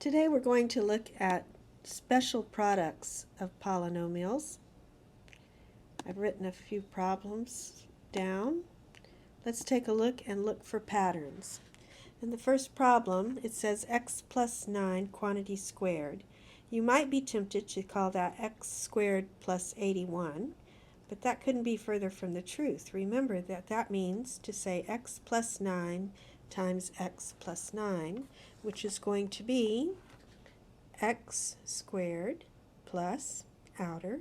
Today we're going to look at special products of polynomials. I've written a few problems down. Let's take a look and look for patterns. In the first problem, it says x plus 9 quantity squared. You might be tempted to call that x squared plus 81, but that couldn't be further from the truth. Remember that that means to say x plus 9 times x plus 9, which is going to be x squared plus outer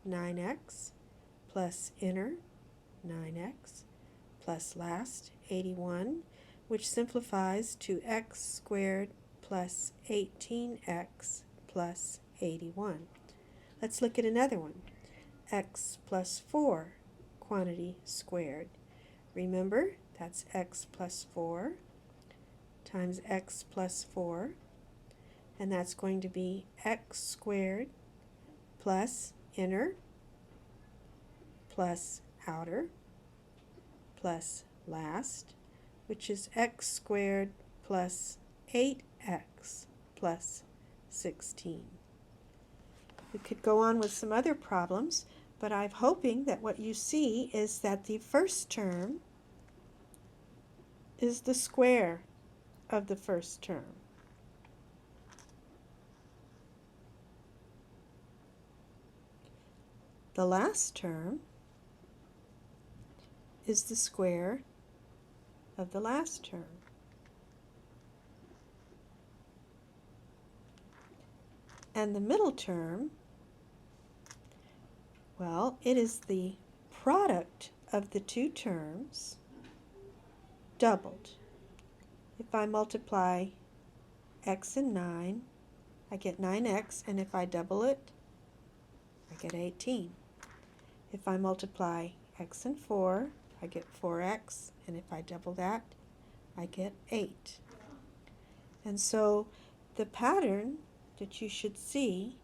9x plus inner 9x plus last 81, which simplifies to x squared plus 18x plus 81. Let's look at another one. X plus 4 quantity squared. Remember, that's x plus 4 times x plus 4, and that's going to be x squared plus inner plus outer plus last, which is x squared plus 8x plus 16. We could go on with some other problems, but I'm hoping that what you see is that the first term is the square of the first term. The last term is the square of the last term. And the middle term, well, it is the product of the two terms doubled. If I multiply x and 9, I get 9x, and if I double it, I get 18. If I multiply x and 4, I get 4x, and if I double that, I get 8. And so the pattern that you should see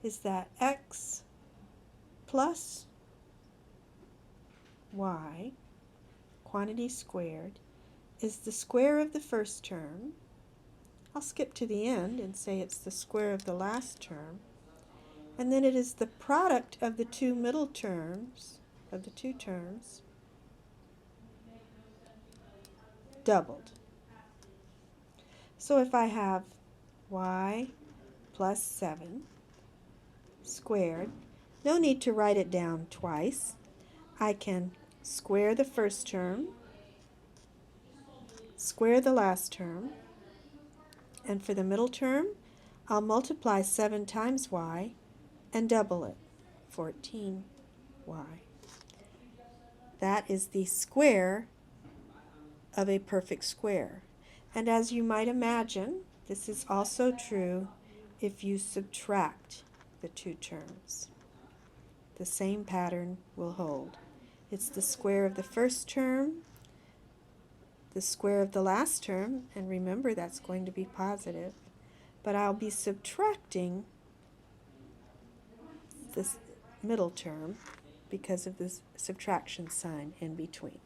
is that x plus y, quantity squared, is the square of the first term. I'll skip to the end and say it's the square of the last term. And then it is the product of the two middle terms, doubled. So if I have y plus 7 squared, no need to write it down twice. I can square the first term, square the last term, and for the middle term, I'll multiply 7 times y and double it, 14y. That is the square of a perfect square. And as you might imagine, this is also true if you subtract the two terms. The same pattern will hold. It's the square of the first term, the square of the last term, and remember that's going to be positive, but I'll be subtracting this middle term because of this subtraction sign in between.